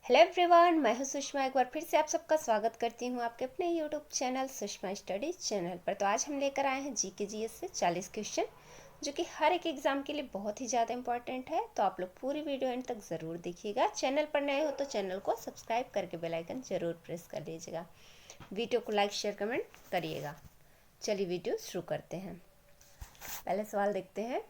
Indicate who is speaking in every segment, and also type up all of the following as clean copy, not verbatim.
Speaker 1: Hello everyone, मैं हूं सुषमा। एक बार फिर से आप सबका स्वागत करती हूं आपके अपने YouTube channel Sushma study channel पर। तो आज हम लेकर आए हैं जीके जीएस से 40 क्वेश्चन, जो कि हर एक एग्जाम के लिए बहुत ही ज़्यादा इंपॉर्टेंट है। तो आप लोग पूरी वीडियो एंड तक ज़रूर देखिएगा। चैनल पर नए हो तो चैनल को सब्सक्राइब करके बेल आइकन ज़रूर प्रेस कर लीजिएगा। वीडियो को लाइक शेयर कमेंट करिएगा। चलिए वीडियो शुरू करते हैं। पहले सवाल देखते हैं।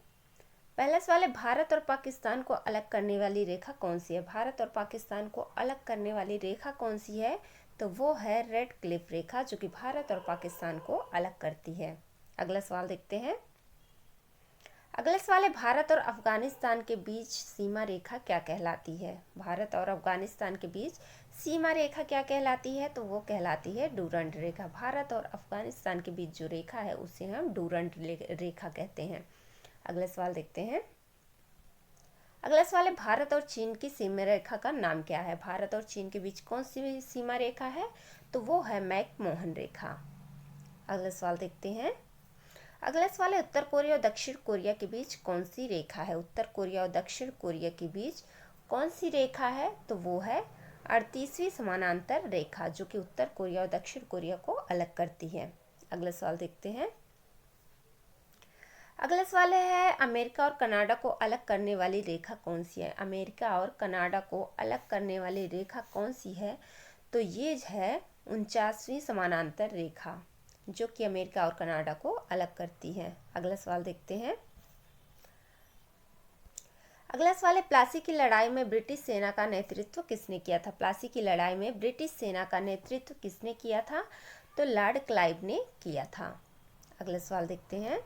Speaker 1: पहला सवाल है, भारत और पाकिस्तान को अलग करने वाली रेखा कौन सी है? भारत और पाकिस्तान को अलग करने वाली रेखा कौन सी है? तो वो है रेड क्लिफ रेखा, जो कि भारत और पाकिस्तान को अलग करती है। अगला सवाल देखते हैं। अगला सवाल है, भारत और अफगानिस्तान के बीच सीमा रेखा क्या कहलाती है? भारत और अफगानिस्तान के बीच सीमा रेखा क्या कहलाती है? तो वो कहलाती है डूरंड रेखा। भारत और अफगानिस्तान के बीच जो रेखा है उसे हम डूरंड रेखा कहते हैं। अगला सवाल देखते हैं। अगला सवाल है, भारत और चीन की सीमा रेखा का नाम क्या है? भारत और चीन के बीच कौन सी सीमा रेखा है? तो वो है मैकमोहन रेखा। अगला सवाल देखते हैं। अगला सवाल है, उत्तर कोरिया और दक्षिण कोरिया के बीच कौन सी रेखा है? उत्तर कोरिया और दक्षिण कोरिया के बीच कौन सी रेखा है? तो वो है 38वीं समानांतर रेखा, जो कि उत्तर कोरिया और दक्षिण कोरिया को अलग करती है। अगला सवाल देखते हैं। अगला सवाल है, अमेरिका और कनाडा को अलग करने वाली रेखा कौन सी है? अमेरिका और कनाडा को अलग करने वाली रेखा कौन सी है? तो ये है 49वीं समानांतर रेखा, जो कि अमेरिका और कनाडा को अलग करती है। अगला सवाल देखते हैं। अगला सवाल है, प्लासी की लड़ाई में ब्रिटिश सेना का नेतृत्व किसने किया था? प्लासी की लड़ाई में ब्रिटिश सेना का नेतृत्व किसने किया था? तो लॉर्ड क्लाइव ने किया था। अगला सवाल देखते हैं।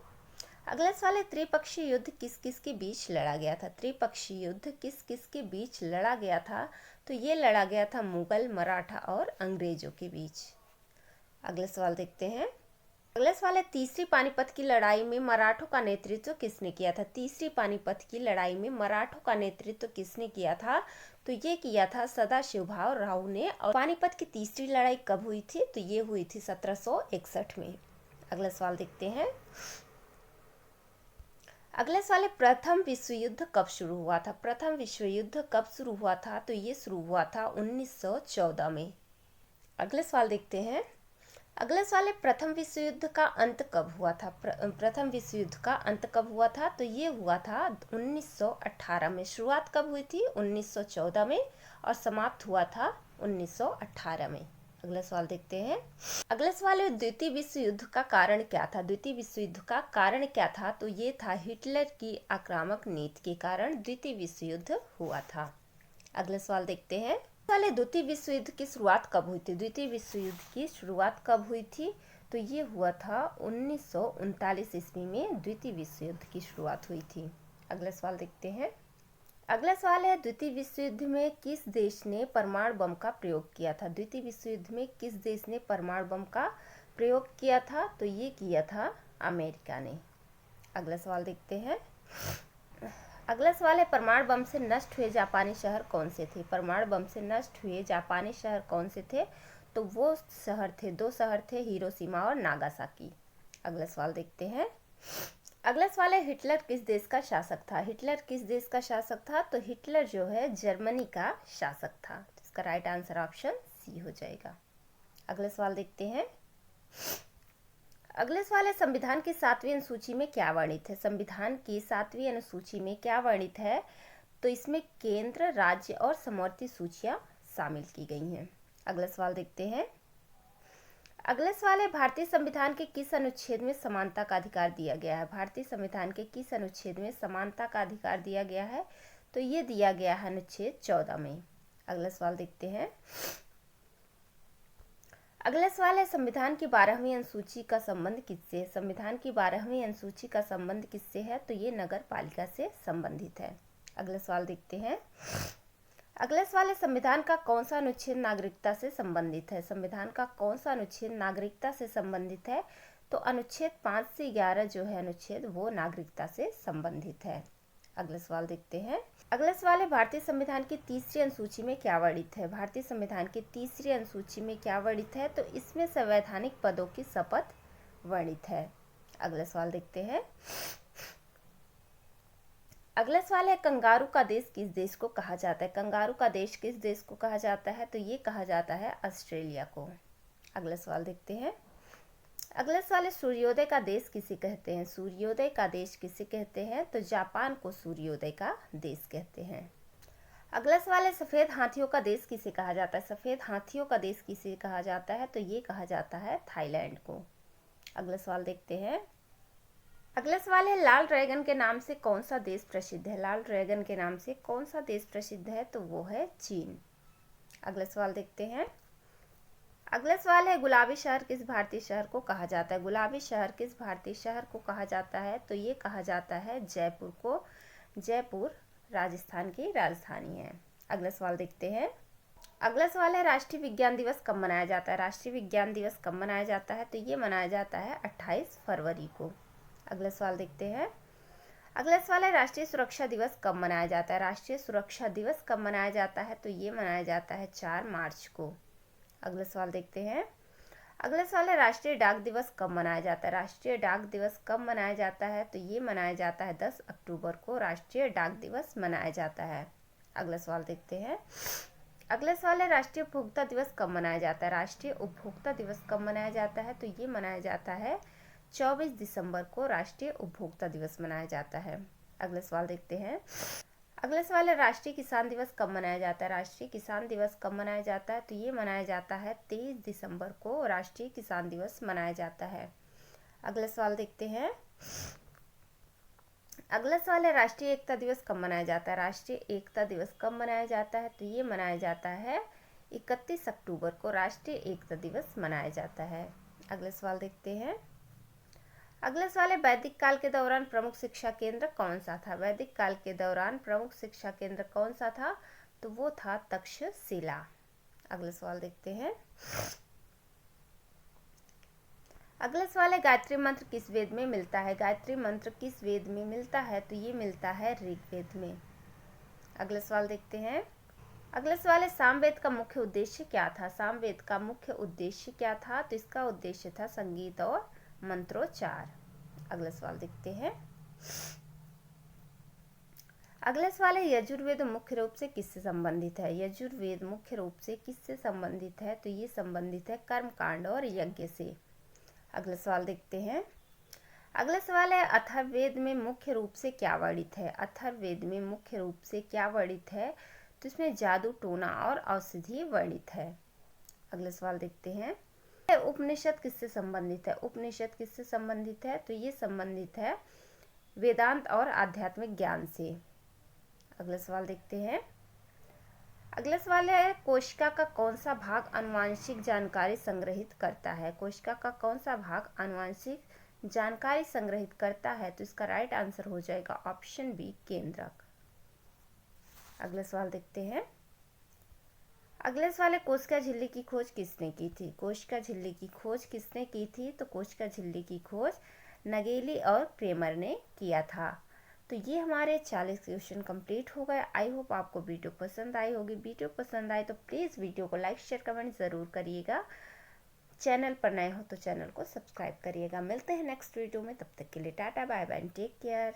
Speaker 1: अगला सवाल है, त्रिपक्षीय युद्ध किस किस के बीच लड़ा गया था? त्रिपक्षीय युद्ध किस किस के बीच लड़ा गया था? तो ये लड़ा गया था मुगल, मराठा और अंग्रेजों के बीच। अगला सवाल देखते हैं। अगला सवाल है, तीसरी पानीपत की लड़ाई में मराठों का नेतृत्व किसने किया था? तीसरी पानीपत की लड़ाई में मराठों का नेतृत्व किसने किया था? तो ये किया था सदाशिवभाव राव ने। और पानीपत की तीसरी लड़ाई कब हुई थी? तो ये हुई थी 1761 में। अगला सवाल देखते हैं। अगला सवाल है, प्रथम विश्व युद्ध कब शुरू हुआ था? प्रथम विश्व युद्ध कब शुरू हुआ था? तो ये शुरू हुआ था 1914 में। अगला सवाल देखते हैं। अगला सवाल है, प्रथम विश्व युद्ध का अंत कब हुआ था? प्रथम विश्व युद्ध का अंत कब हुआ था? तो ये हुआ था 1918 में। शुरुआत कब हुई थी? 1914 में, और समाप्त हुआ था 1918 में। अगला सवाल देखते हैं। अगला सवाल है, द्वितीय विश्व युद्ध का कारण क्या था? द्वितीय विश्व युद्ध का कारण क्या था? तो ये था हिटलर की आक्रामक नीति के कारण द्वितीय विश्व युद्ध हुआ था। अगला सवाल देखते हैं। सवाल है, द्वितीय विश्व युद्ध की शुरुआत कब हुई थी? द्वितीय विश्व युद्ध की शुरुआत कब हुई थी? तो ये हुआ था 1939 ईस्वी में द्वितीय विश्व युद्ध की शुरुआत हुई थी। अगला सवाल देखते हैं। अगला सवाल है, द्वितीय विश्व युद्ध में किस देश ने परमाणु बम का प्रयोग किया था? द्वितीय विश्व युद्ध में किस देश ने परमाणु बम का प्रयोग किया था? तो ये किया था अमेरिका ने। अगला सवाल देखते हैं। अगला सवाल है, परमाणु बम से नष्ट हुए जापानी शहर कौन से थे? परमाणु बम से नष्ट हुए जापानी शहर कौन से थे? तो वो शहर थे, दो शहर थे, हिरोशिमा और नागासाकी। अगला सवाल देखते हैं। अगला सवाल है, हिटलर किस देश का शासक था? हिटलर किस देश का शासक था? तो हिटलर जो है जर्मनी का शासक था। तो इसका राइट आंसर ऑप्शन सी हो जाएगा। अगला सवाल देखते हैं। अगला सवाल है, संविधान की 7वीं अनुसूची में क्या वर्णित है? संविधान की 7वीं अनुसूची में क्या वर्णित है? तो इसमें केंद्र, राज्य और समवर्ती सूचियां शामिल की गई हैं। अगला सवाल देखते हैं। अगला सवाल है, भारतीय संविधान के किस अनुच्छेद में समानता का अधिकार दिया गया है? भारतीय संविधान के किस अनुच्छेद में समानता का अधिकार दिया गया है? तो ये दिया गया है अनुच्छेद 14 में। अगला सवाल देखते हैं। अगला सवाल है, संविधान की 12वीं अनुसूची का संबंध किससे है? संविधान की 12वीं अनुसूची का संबंध किससे है? तो ये नगर पालिका से संबंधित है। अगला सवाल देखते हैं। अगला सवाल है, संविधान का कौन सा अनुच्छेद नागरिकता से संबंधित है? संविधान का कौन सा अनुच्छेद नागरिकता से संबंधित है? तो अनुच्छेद 5 से 11 जो है अनुच्छेद, वो नागरिकता से संबंधित है। अगला सवाल देखते हैं। अगला सवाल है, भारतीय संविधान की तीसरी अनुसूची में क्या वर्णित है? भारतीय संविधान की तीसरी अनुसूची में क्या वर्णित है? तो इसमें संवैधानिक पदों की शपथ वर्णित है। अगला सवाल देखते हैं। अगला सवाल है कंगारू का देश किस देश को कहा जाता है? कंगारू का देश किस देश को कहा जाता है? तो ये कहा जाता है ऑस्ट्रेलिया को। अगला सवाल देखते हैं। अगला सवाल है सूर्योदय का देश किसे कहते हैं? सूर्योदय का देश किसे कहते हैं? तो जापान को सूर्योदय का देश कहते हैं। अगला सवाल है सफ़ेद हाथियों का देश किसे कहा जाता है? सफ़ेद हाथियों का देश किसे कहा जाता है? तो ये कहा जाता है थाईलैंड को। अगला सवाल देखते हैं। अगला सवाल है लाल ड्रैगन के नाम से कौन सा देश प्रसिद्ध है? लाल ड्रैगन के नाम से कौन सा देश प्रसिद्ध है? तो वो है चीन। अगला सवाल देखते हैं। अगला सवाल है गुलाबी शहर किस भारतीय शहर को कहा जाता है? गुलाबी शहर किस भारतीय शहर को कहा जाता है? तो ये कहा जाता है जयपुर को। जयपुर राजस्थान की राजधानी है। अगला सवाल देखते हैं। अगला सवाल है राष्ट्रीय विज्ञान दिवस कब मनाया जाता है? राष्ट्रीय विज्ञान दिवस कब मनाया जाता है? तो ये मनाया जाता है 28 फरवरी को। अगला सवाल देखते हैं। अगला सवाल है राष्ट्रीय सुरक्षा दिवस कब मनाया जाता है? राष्ट्रीय सुरक्षा दिवस कब मनाया जाता है? तो ये मनाया जाता है 4 मार्च को। अगला सवाल देखते हैं। अगला सवाल है राष्ट्रीय डाक दिवस कब मनाया जाता है? राष्ट्रीय डाक दिवस कब मनाया जाता है? तो ये मनाया जाता है 10 अक्टूबर को राष्ट्रीय डाक दिवस मनाया जाता है। अगला सवाल देखते हैं। अगला सवाल है राष्ट्रीय उपभोक्ता दिवस कब मनाया जाता है? राष्ट्रीय उपभोक्ता दिवस कब मनाया जाता है? तो ये मनाया जाता है 24 दिसंबर को राष्ट्रीय उपभोक्ता दिवस मनाया जाता है। अगला सवाल देखते हैं। अगला सवाल है राष्ट्रीय किसान दिवस कब मनाया जाता है? राष्ट्रीय किसान दिवस कब मनाया जाता है? तो ये मनाया जाता है 23 दिसंबर को राष्ट्रीय किसान दिवस मनाया जाता है। अगला सवाल देखते हैं। अगला सवाल है राष्ट्रीय एकता दिवस कब मनाया जाता है? राष्ट्रीय एकता दिवस कब मनाया जाता है? तो ये मनाया जाता है 31 अक्टूबर को राष्ट्रीय एकता दिवस मनाया जाता है। अगला सवाल देखते हैं। अगला सवाल है वैदिक काल के दौरान प्रमुख शिक्षा केंद्र कौन सा था? वैदिक काल के दौरान प्रमुख शिक्षा केंद्र कौन सा था? तो वो था तक्षशिला। अगला सवाल देखते हैं। अगला सवाल है गायत्री मंत्र किस वेद में मिलता है? गायत्री मंत्र किस वेद में मिलता है? तो ये मिलता है ऋग्वेद में। अगला सवाल देखते हैं। अगला सवाल है सामवेद का मुख्य उद्देश्य क्या था? सामवेद का मुख्य उद्देश्य क्या था? तो इसका उद्देश्य था संगीत और मंत्रोच्चार। अगला सवाल देखते हैं। अगला सवाल है यजुर्वेद मुख्य रूप से किससे संबंधित है? यजुर्वेद मुख्य रूप से किससे संबंधित है? तो ये संबंधित है कर्मकांड और यज्ञ से। अगला सवाल देखते हैं। अगला सवाल है अथर्ववेद में मुख्य रूप से क्या वर्णित है? अथर्ववेद में मुख्य रूप से क्या वर्णित है? तो इसमें जादू टोना और औषधि वर्णित है। अगला सवाल देखते हैं। उपनिषद किससे संबंधित है? उपनिषद किससे संबंधित है? तो ये संबंधित है वेदांत और आध्यात्मिक ज्ञान से। अगला सवाल देखते हैं। अगला सवाल है कोशिका का कौन सा भाग आनुवांशिक जानकारी संग्रहित करता है? कोशिका का कौन सा भाग आनुवांशिक जानकारी संग्रहित करता है? तो इसका राइट आंसर हो जाएगा ऑप्शन बी केंद्रक। अगला सवाल देखते हैं। अगले सवाल है कोशिका झिल्ली की खोज किसने की थी? कोशिका झिल्ली की खोज किसने की थी? तो कोशिका झिल्ली की खोज नगेली और क्रेमर ने किया था। तो ये हमारे 40 क्वेश्चन कंप्लीट हो गए। आई होप आपको वीडियो पसंद आई होगी। वीडियो पसंद आए तो प्लीज़ वीडियो को लाइक शेयर कमेंट ज़रूर करिएगा। चैनल पर नए हो तो चैनल को सब्सक्राइब करिएगा। मिलते हैं नेक्स्ट वीडियो में, तब तक के लिए tata bye bye, take care.